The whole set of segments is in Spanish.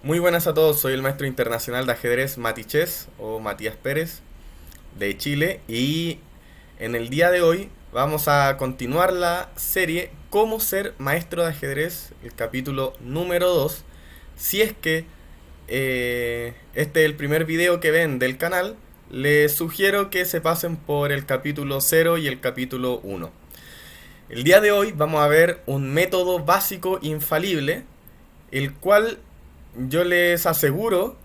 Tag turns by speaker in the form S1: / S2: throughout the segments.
S1: Muy buenas a todos, soy el maestro internacional de ajedrez Matichés o Matías Pérez de Chile y en el día de hoy vamos a continuar la serie Cómo ser maestro de ajedrez, el capítulo número 2. Si es que este es el primer video que ven del canal, les sugiero que se pasen por el capítulo 0 y el capítulo 1. El día de hoy vamos a ver un método básico infalible, el cual yo les aseguro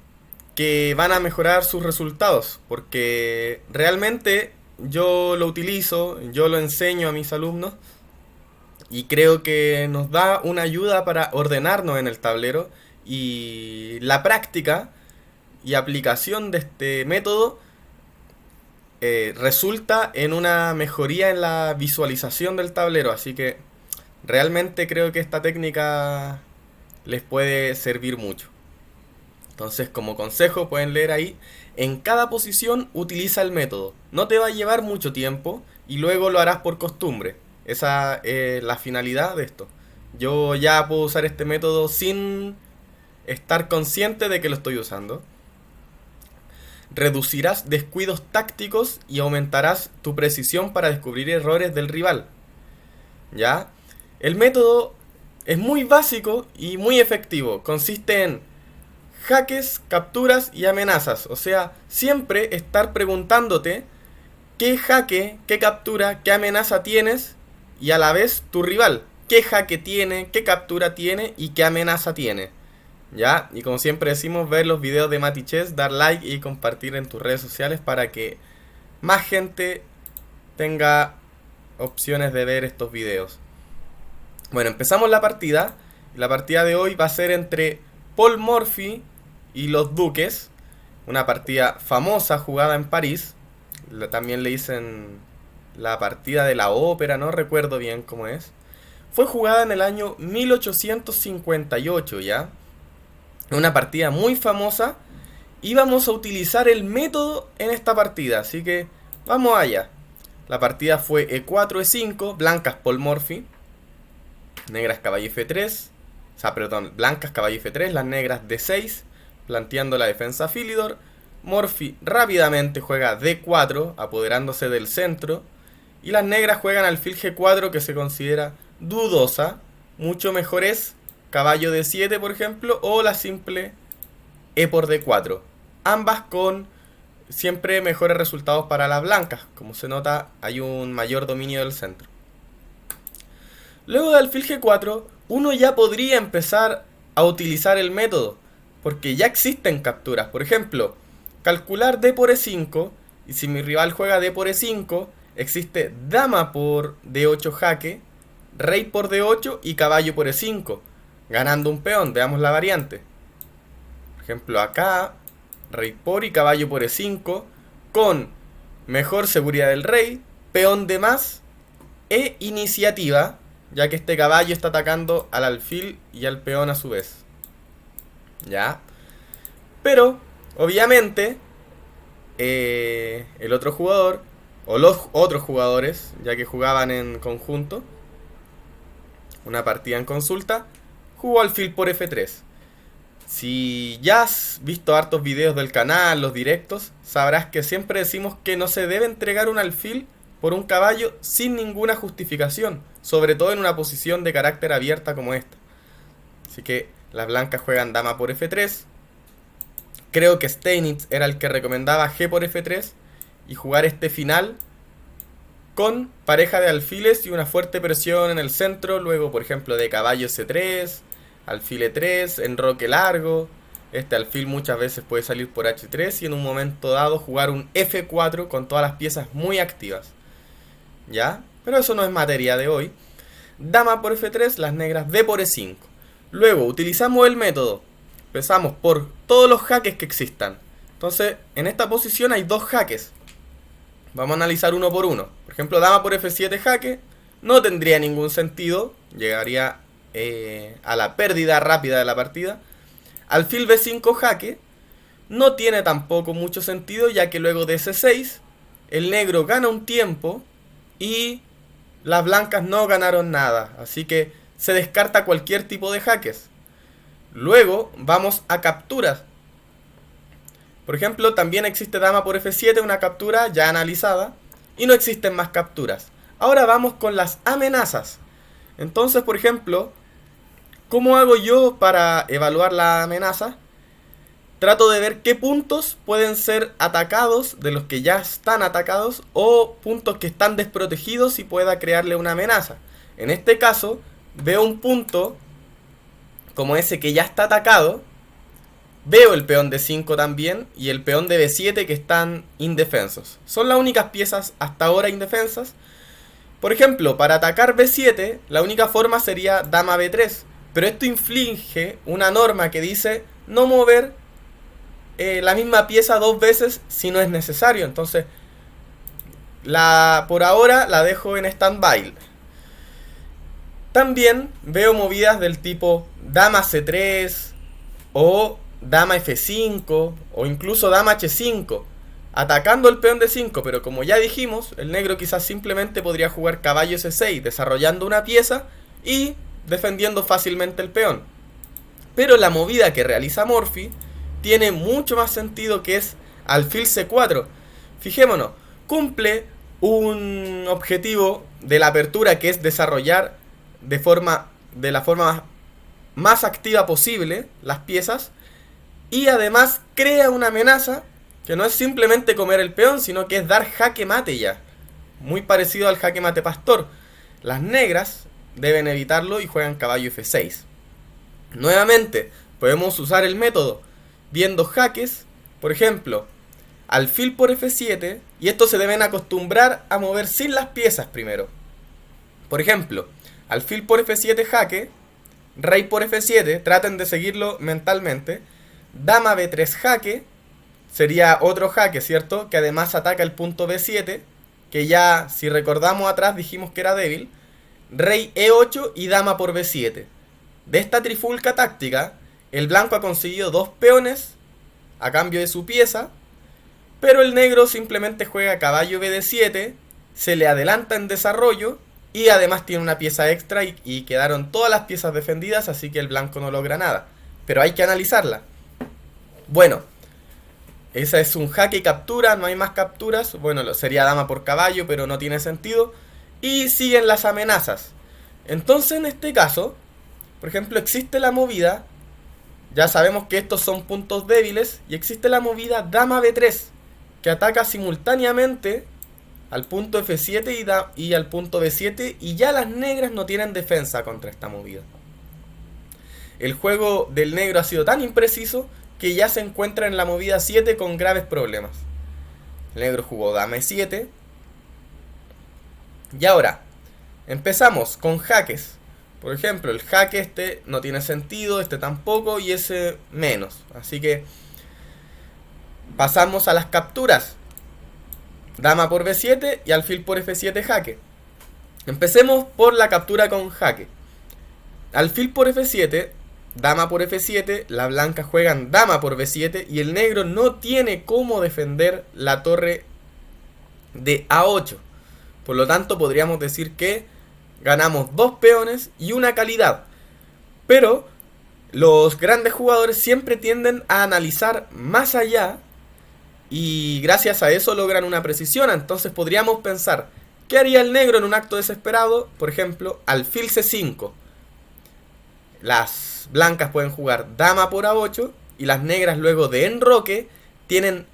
S1: que van a mejorar sus resultados, porque realmente yo lo utilizo, yo lo enseño a mis alumnos y creo que nos da una ayuda para ordenarnos en el tablero, y la práctica y aplicación de este método resulta en una mejoría en la visualización del tablero, así que realmente creo que esta técnica les puede servir mucho. Entonces, como consejo, pueden leer ahí: en cada posición utiliza el método. No te va a llevar mucho tiempo y luego lo harás por costumbre. Esa es la finalidad de esto. Yo ya puedo usar este método sin estar consciente de que lo estoy usando. Reducirás descuidos tácticos y aumentarás tu precisión para descubrir errores del rival. ¿Ya? El método es muy básico y muy efectivo. Consiste en jaques, capturas y amenazas. O sea, siempre estar preguntándote qué jaque, qué captura, qué amenaza tienes, y a la vez tu rival. Qué jaque tiene, qué captura tiene y qué amenaza tiene. ¿Ya? Y como siempre decimos, ver los videos de Matichés, dar like y compartir en tus redes sociales para que más gente tenga opciones de ver estos videos. Bueno, empezamos la partida. La partida de hoy va a ser entre Paul Morphy y los Duques. Una partida famosa jugada en París. También le dicen la partida de la ópera, no recuerdo bien cómo es. Fue jugada en el año 1858, ¿ya? Una partida muy famosa. Y vamos a utilizar el método en esta partida, así que vamos allá. La partida fue E4, E5, blancas Paul Morphy, negras caballo F3, o sea, perdón, blancas caballo F3, las negras D6, planteando la defensa Philidor. Morphy rápidamente juega D4, apoderándose del centro, y las negras juegan alfil G4, que se considera dudosa. Mucho mejor es caballo D7, por ejemplo, o la simple E por D4. Ambas con siempre mejores resultados para las blancas. Como se nota, hay un mayor dominio del centro. Luego de alfil G4, uno ya podría empezar a utilizar el método, porque ya existen capturas. Por ejemplo, calcular D por E5, y si mi rival juega D por E5, existe dama por D8 jaque, rey por D8 y caballo por E5, ganando un peón. Veamos la variante. Por ejemplo, acá, rey por y caballo por E5, con mejor seguridad del rey, peón de más e iniciativa, ya que este caballo está atacando al alfil y al peón a su vez. ¿Ya? Pero, obviamente, el otro jugador, o los otros jugadores, ya que jugaban en conjunto, una partida en consulta, jugó alfil por F3. Si ya has visto hartos videos del canal, los directos, sabrás que siempre decimos que no se debe entregar un alfil por un caballo sin ninguna justificación, sobre todo en una posición de carácter abierta como esta. Así que las blancas juegan dama por F3. Creo que Steinitz era el que recomendaba G por F3 y jugar este final con pareja de alfiles y una fuerte presión en el centro. Luego, por ejemplo, de caballo C3, alfil E3, enroque largo. Este alfil muchas veces puede salir por H3 y en un momento dado jugar un F4 con todas las piezas muy activas. ¿Ya? Pero eso no es materia de hoy. Dama por F3, las negras D por E5. Luego utilizamos el método. Empezamos por todos los jaques que existan. Entonces, en esta posición hay dos jaques. Vamos a analizar uno por uno. Por ejemplo, dama por F7 jaque. No tendría ningún sentido. Llegaría a la pérdida rápida de la partida. Alfil B5 jaque. No tiene tampoco mucho sentido, ya que luego de C6 el negro gana un tiempo y las blancas no ganaron nada. Así que se descarta cualquier tipo de jaques. Luego vamos a capturas. Por ejemplo, también existe dama por F7, una captura ya analizada, y no existen más capturas. Ahora vamos con las amenazas. Entonces, por ejemplo, ¿cómo hago yo para evaluar la amenaza? Trato de ver qué puntos pueden ser atacados de los que ya están atacados o puntos que están desprotegidos y pueda crearle una amenaza. En este caso, veo un punto como ese que ya está atacado. Veo el peón de 5 también y el peón de B7 que están indefensos. Son las únicas piezas hasta ahora indefensas. Por ejemplo, para atacar B7, la única forma sería dama B3. Pero esto inflige una norma que dice no mover la misma pieza dos veces si no es necesario. Entonces, por ahora la dejo en stand-by. También veo movidas del tipo dama C3 o dama F5 o incluso dama H5, atacando el peón de 5, pero como ya dijimos, el negro quizás simplemente podría jugar caballo S6, desarrollando una pieza y defendiendo fácilmente el peón. Pero la movida que realiza Morphy tiene mucho más sentido, que es alfil C4. Fijémonos, cumple un objetivo de la apertura, que es desarrollar de la forma más activa posible las piezas, y además crea una amenaza que no es simplemente comer el peón, sino que es dar jaque mate ya, muy parecido al jaque mate pastor. Las negras deben evitarlo y juegan caballo F6. Nuevamente podemos usar el método viendo jaques, por ejemplo, alfil por F7, y estos se deben acostumbrar a mover sin las piezas primero. Por ejemplo, alfil por F7 jaque, rey por F7, traten de seguirlo mentalmente, dama B3 jaque, sería otro jaque, ¿cierto? Que además ataca el punto B7, que ya, si recordamos atrás, dijimos que era débil, rey E8 y dama por B7. De esta trifulca táctica, el blanco ha conseguido dos peones a cambio de su pieza, pero el negro simplemente juega caballo BD7, se le adelanta en desarrollo y además tiene una pieza extra y quedaron todas las piezas defendidas, así que el blanco no logra nada. Pero hay que analizarla. Bueno, esa es un jaque y captura, no hay más capturas. Bueno, sería dama por caballo, pero no tiene sentido. Y siguen las amenazas. Entonces, en este caso, por ejemplo, existe la movida. Ya sabemos que estos son puntos débiles. Y existe la movida dama B3, que ataca simultáneamente al punto F7 y al punto B7. Y ya las negras no tienen defensa contra esta movida. El juego del negro ha sido tan impreciso que ya se encuentra en la movida 7 con graves problemas. El negro jugó dama E7. Y ahora, empezamos con jaques. Por ejemplo, el jaque este no tiene sentido, este tampoco y ese menos. Así que pasamos a las capturas. Dama por B7 y alfil por F7 jaque. Empecemos por la captura con jaque. Alfil por F7, dama por F7, las blancas juegan dama por B7 y el negro no tiene cómo defender la torre de A8. Por lo tanto, podríamos decir que ganamos dos peones y una calidad. Pero los grandes jugadores siempre tienden a analizar más allá y gracias a eso logran una precisión. Entonces podríamos pensar, ¿qué haría el negro en un acto desesperado? Por ejemplo, alfil C5. Las blancas pueden jugar dama por A8 y las negras, luego de enroque, tienen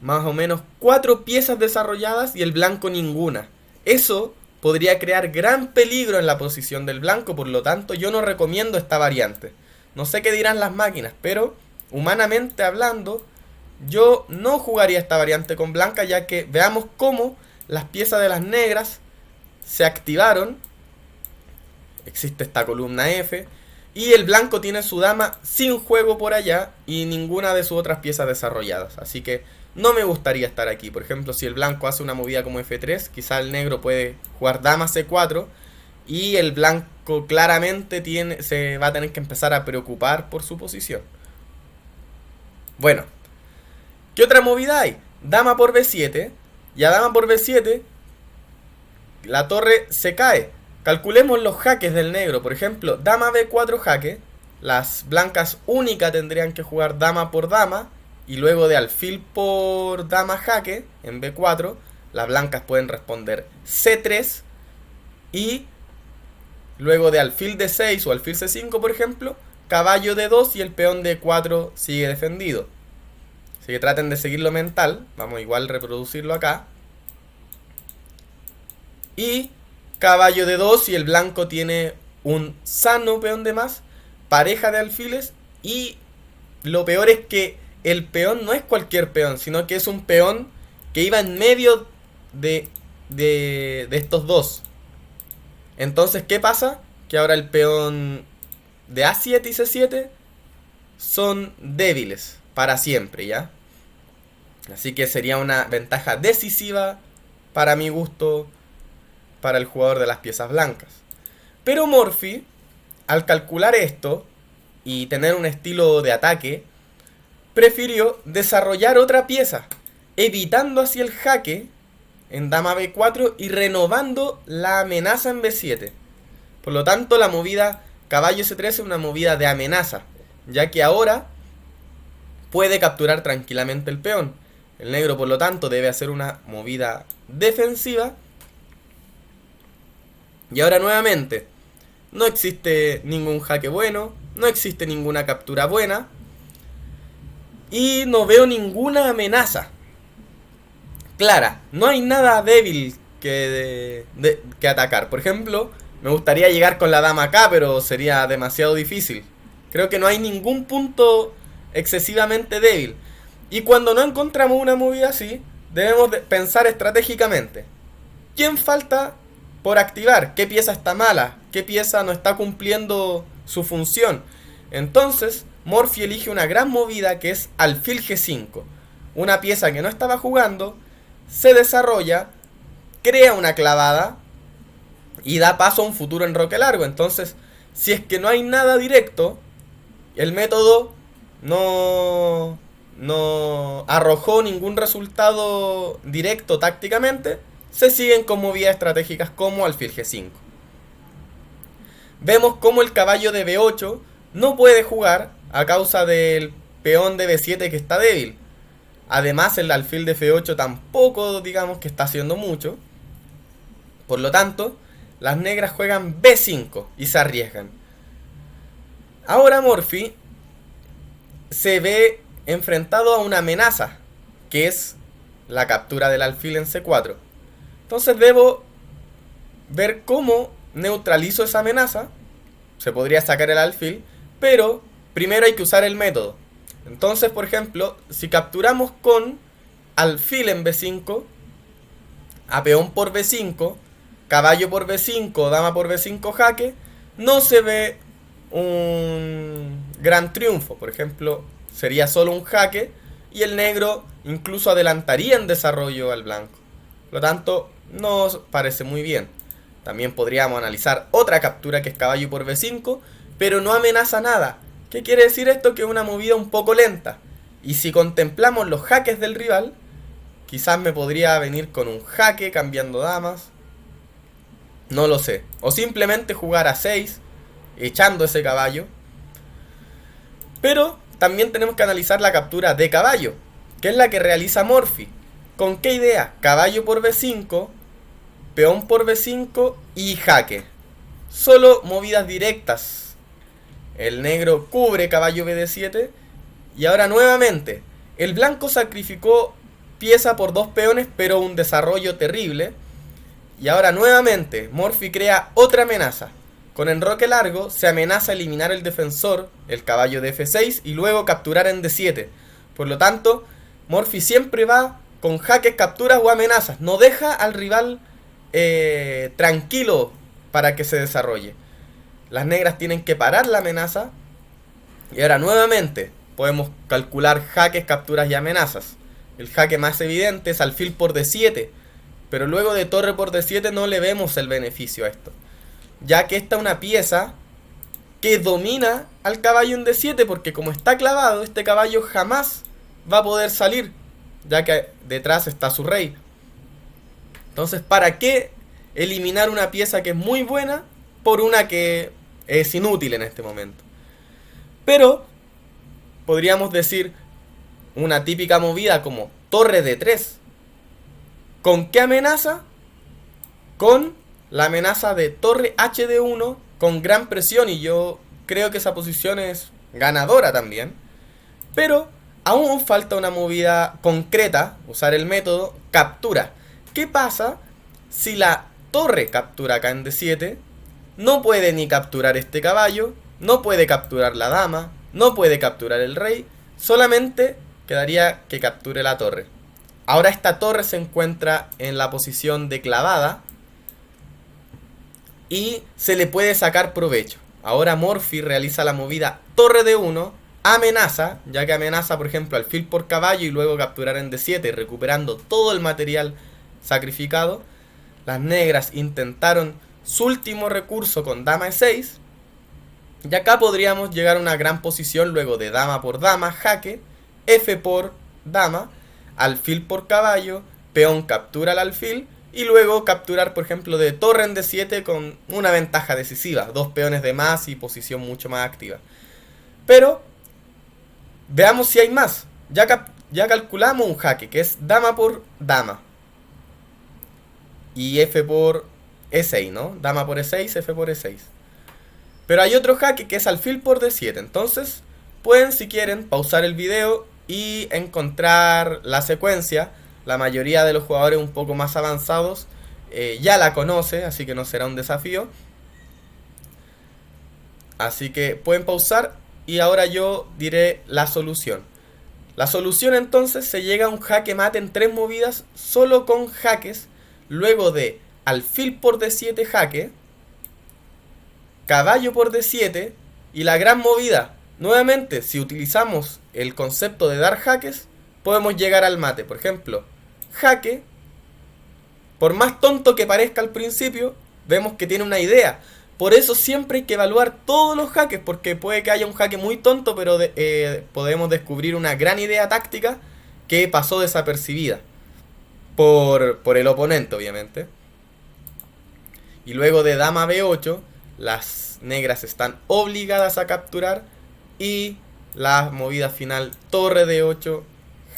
S1: más o menos 4 piezas desarrolladas y el blanco ninguna. Eso podría crear gran peligro en la posición del blanco, por lo tanto yo no recomiendo esta variante. No sé qué dirán las máquinas, pero humanamente hablando, yo no jugaría esta variante con blanca, ya que veamos cómo las piezas de las negras se activaron. Existe esta columna F y el blanco tiene su dama sin juego por allá y ninguna de sus otras piezas desarrolladas. Así que no me gustaría estar aquí. Por ejemplo, si el blanco hace una movida como F3, quizá el negro puede jugar dama C4 y el blanco claramente se va a tener que empezar a preocupar por su posición. Bueno, ¿qué otra movida hay? Dama por B7. Y a dama por B7 la torre se cae. Calculemos los jaques del negro. Por ejemplo, dama B4 jaque. las blancas únicas tendrían que jugar dama por dama, y luego de alfil por dama jaque, en B4, las blancas pueden responder C3, y luego de alfil D6 o alfil C5, por ejemplo, caballo D2 y el peón D4 sigue defendido. Así que traten de seguirlo mental. Vamos igual a reproducirlo acá. Y caballo D2 y el blanco tiene un sano peón de más, pareja de alfiles, y lo peor es que el peón no es cualquier peón, sino que es un peón que iba en medio de estos dos. Entonces, ¿qué pasa? Que ahora el peón de A7 y C7 son débiles para siempre, ¿ya? Así que sería una ventaja decisiva, para mi gusto, para el jugador de las piezas blancas. Pero Morphy, al calcular esto y tener un estilo de ataque, prefirió desarrollar otra pieza, evitando así el jaque en dama B4 y renovando la amenaza en B7. Por lo tanto, la movida caballo C3 es una movida de amenaza, ya que ahora puede capturar tranquilamente el peón. El negro, por lo tanto, debe hacer una movida defensiva. Y ahora nuevamente, no existe ningún jaque bueno, no existe ninguna captura buena, y no veo ninguna amenaza clara. No hay nada débil que atacar. Por ejemplo, me gustaría llegar con la dama acá, pero sería demasiado difícil. Creo que no hay ningún punto excesivamente débil. Y cuando no encontramos una movida así, debemos pensar estratégicamente. ¿Quién falta por activar? ¿Qué pieza está mala? ¿Qué pieza no está cumpliendo su función? Entonces, Morphy elige una gran movida que es alfil G5. Una pieza que no estaba jugando, se desarrolla, crea una clavada y da paso a un futuro enroque largo. Entonces, si es que no hay nada directo, el método no arrojó ningún resultado directo tácticamente, se siguen con movidas estratégicas como alfil G5. Vemos como el caballo de B8 no puede jugar a causa del peón de B7 que está débil. Además, el alfil de F8 tampoco, digamos, que está haciendo mucho. Por lo tanto, las negras juegan B5 y se arriesgan. Ahora Morphy se ve enfrentado a una amenaza, que es la captura del alfil en C4. Entonces debo ver cómo neutralizo esa amenaza. Se podría sacar el alfil, pero primero hay que usar el método. Entonces, por ejemplo, si capturamos con alfil en B5, a peón por B5, caballo por B5, dama por B5 jaque, no se ve un gran triunfo. Por ejemplo, sería solo un jaque y el negro incluso adelantaría en desarrollo al blanco. Por lo tanto, no parece muy bien. También podríamos analizar otra captura que es caballo por B5, pero no amenaza nada. ¿Qué quiere decir esto? Que es una movida un poco lenta. Y si contemplamos los jaques del rival, quizás me podría venir con un jaque cambiando damas. No lo sé. O simplemente jugar a 6, echando ese caballo. Pero también tenemos que analizar la captura de caballo, que es la que realiza Morphy. ¿Con qué idea? Caballo por B5, peón por B5 y jaque. Solo movidas directas. El negro cubre caballo BD7. Y ahora nuevamente, el blanco sacrificó pieza por dos peones, pero un desarrollo terrible. Y ahora nuevamente, Morphy crea otra amenaza. Con enroque largo se amenaza eliminar el defensor, el caballo de F6, y luego capturar en D7. Por lo tanto, Morphy siempre va con jaques, capturas o amenazas. No deja al rival tranquilo para que se desarrolle. Las negras tienen que parar la amenaza. Y ahora nuevamente podemos calcular jaques, capturas y amenazas. El jaque más evidente es alfil por D7. Pero luego de torre por D7 no le vemos el beneficio a esto, ya que esta es una pieza que domina al caballo en D7, porque como está clavado, este caballo jamás va a poder salir, ya que detrás está su rey. Entonces, ¿para qué eliminar una pieza que es muy buena por una que es inútil en este momento? Pero podríamos decir una típica movida como torre de 3. ¿Con qué amenaza? Con la amenaza de torre HD1 con gran presión, y yo creo que esa posición es ganadora también. Pero aún falta una movida concreta, usar el método captura. ¿Qué pasa si la torre captura acá en D7? No puede ni capturar este caballo, no puede capturar la dama, no puede capturar el rey, solamente quedaría que capture la torre. Ahora esta torre se encuentra en la posición de clavada y se le puede sacar provecho. Ahora Morphy realiza la movida torre de 1, amenaza, ya que amenaza por ejemplo alfil por caballo y luego capturar en D7 recuperando todo el material sacrificado. Las negras intentaron su último recurso con dama E6 y acá podríamos llegar a una gran posición luego de dama por dama, jaque, F por dama, alfil por caballo, peón captura al alfil y luego capturar por ejemplo de torre en D7 con una ventaja decisiva, 2 peones de más y posición mucho más activa. Pero veamos si hay más. Ya calculamos un jaque que es dama por dama y F por E6, ¿no? Dama por E6, F por E6. Pero hay otro jaque que es alfil por D7. Entonces pueden, si quieren, pausar el video y encontrar la secuencia. La mayoría de los jugadores un poco más avanzados ya la conoce, así que no será un desafío. Así que pueden pausar y ahora yo diré la solución. La solución entonces se llega a un jaque mate en 3 movidas solo con jaques, luego de alfil por D7 jaque, caballo por D7 y la gran movida. Nuevamente, si utilizamos el concepto de dar jaques, podemos llegar al mate. Por ejemplo, jaque, por más tonto que parezca al principio, vemos que tiene una idea. Por eso siempre hay que evaluar todos los jaques, porque puede que haya un jaque muy tonto, pero podemos descubrir una gran idea táctica que pasó desapercibida por el oponente, obviamente. Y luego de dama B8, las negras están obligadas a capturar. Y la movida final, torre D8,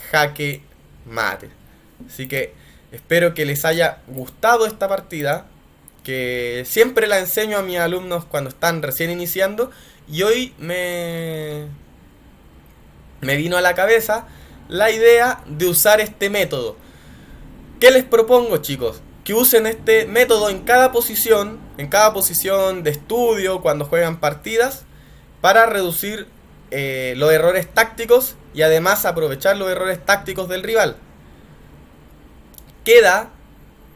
S1: jaque mate. Así que espero que les haya gustado esta partida, que siempre la enseño a mis alumnos cuando están recién iniciando. Y hoy me vino a la cabeza la idea de usar este método. ¿Qué les propongo, chicos? Que usen este método en cada posición de estudio, cuando juegan partidas, para reducir los errores tácticos y además aprovechar los errores tácticos del rival.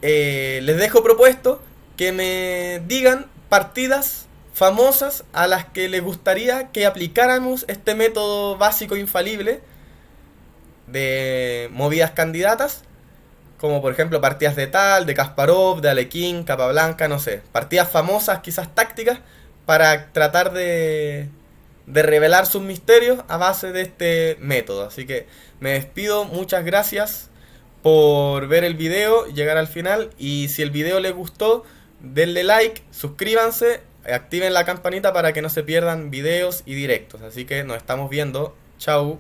S1: Les dejo propuesto que me digan partidas famosas a las que les gustaría que aplicáramos este método básico infalible de movidas candidatas, como por ejemplo partidas de Tal, de Kasparov, de Alekhine, Capablanca, no sé, partidas famosas, quizás tácticas, para tratar de revelar sus misterios a base de este método. Así que me despido, muchas gracias por ver el video, llegar al final, y si el video les gustó, denle like, suscríbanse, activen la campanita para que no se pierdan videos y directos. Así que nos estamos viendo, chau.